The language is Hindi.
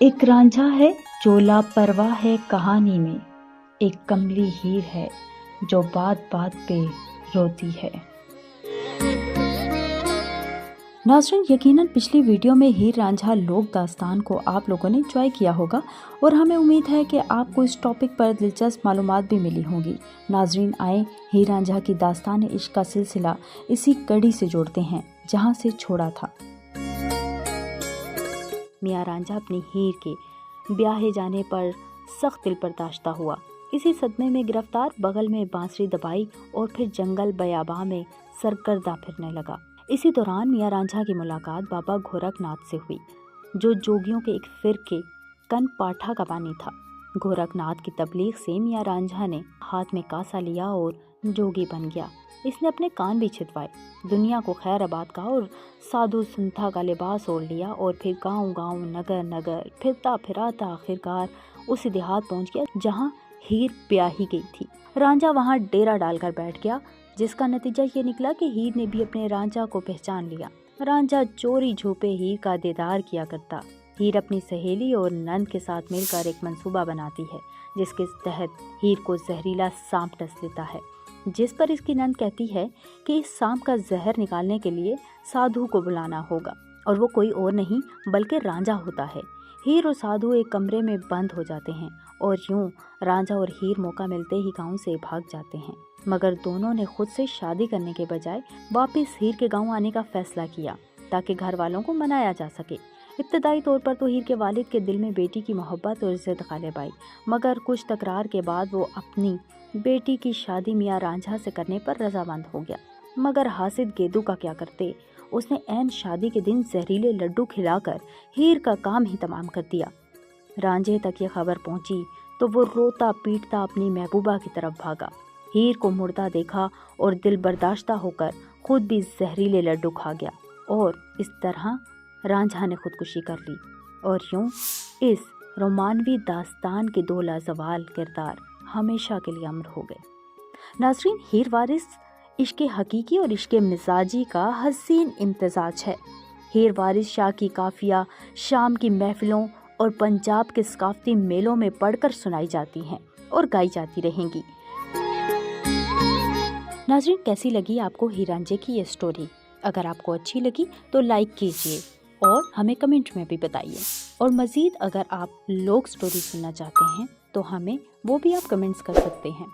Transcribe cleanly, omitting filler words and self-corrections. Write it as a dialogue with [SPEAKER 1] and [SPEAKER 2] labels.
[SPEAKER 1] एक रांझा है जो लापरवाह है कहानी में, एक कमली हीर है जो बात बात पे रोती है। नाज़रीन, यकीनन पिछली वीडियो में हीर रांझा लोक दास्तान को आप लोगों ने एंजॉय किया होगा और हमें उम्मीद है कि आपको इस टॉपिक पर दिलचस्प मालूमात भी मिली होंगी। नाज़रीन, आए हीर रांझा की दास्तान इश्क का सिलसिला इसी कड़ी से जोड़ते हैं जहां से छोड़ा था। मियाँ रांझा अपनी हीर के ब्याहे जाने पर सख्त दिल बर्दाश्ता हुआ। इसी सदमे में गिरफ्तार बगल में बांसुरी दबाई और फिर जंगल बयाबा में सरगर्दा फिरने लगा। इसी दौरान मियाँ रांझा की मुलाकात बाबा गोरखनाथ से हुई, जो जोगियों के एक फिरके कन पाठा का बानी था। गोरखनाथ की तबलीग से मियाँ रांझा ने हाथ में कासा लिया और जोगी बन गया। इसने अपने कान भी छिदवाए, दुनिया को खैर आबाद कहा और साधु संथा का लिबास ओढ़ लिया और फिर गांव गांव नगर नगर फिरता फिराता आखिरकार उसी देहात पहुंच गया जहां हीर ब्याही गई थी। रांझा वहां डेरा डालकर बैठ गया, जिसका नतीजा ये निकला कि हीर ने भी अपने रांझा को पहचान लिया। रांझा चोरी छुपे हीर का दीदार किया करता। हीर अपनी सहेली और नंद के साथ मिलकर एक मंसूबा बनाती है, जिसके तहत हीर को जहरीला सांप डस लेता है, जिस पर इसकी नंद कहती है कि इस सांप का जहर निकालने के लिए साधु को बुलाना होगा, और वो कोई और नहीं बल्कि रांझा होता है। हीर और साधु एक कमरे में बंद हो जाते हैं और यूं रांझा और हीर मौका मिलते ही गांव से भाग जाते हैं। मगर दोनों ने खुद से शादी करने के बजाय वापस हीर के गांव आने का फैसला किया ताकि घर वालों को मनाया जा सके। इब्तदाई तौर पर तो हीर के वालिद के दिल में बेटी की मोहब्बत और इज्जत गालिब आई, मगर कुछ तकरार के बाद वो अपनी बेटी की शादी मियाँ रांझा से करने पर रजामंद हो गया। मगर हासिद गेदू का क्या करते, उसने ऐन शादी के दिन जहरीले लड्डू खिलाकर हीर का काम ही तमाम कर दिया। रांझे तक ये खबर पहुंची तो वो रोता पीटता अपनी महबूबा की तरफ भागा। हीर को मुर्दा देखा और दिल बर्दाश्ता होकर खुद भी जहरीले लड्डू खा गया और इस तरह रांझा ने खुदकुशी कर ली। और यूं इस रोमानवी दास्तान के दो लाजवाल किरदार हमेशा के लिए अमर हो गए। नाज़रीन, हीर वारिस इश्क़ हकीकी और इश्क़ मिजाजी का हसीन इम्तिजाज है। हीर वारिस शाह की काफिया शाम की महफिलों और पंजाब के सकाफती मेलों में पढ़कर सुनाई जाती हैं और गाई जाती रहेंगी। नाज़रीन, कैसी लगी आपको हीर रांझे की ये स्टोरी? अगर आपको अच्छी लगी तो लाइक कीजिए और हमें कमेंट में भी बताइए। और मज़ीद अगर आप लोक स्टोरी सुनना चाहते हैं तो हमें वो भी आप कमेंट्स कर सकते हैं।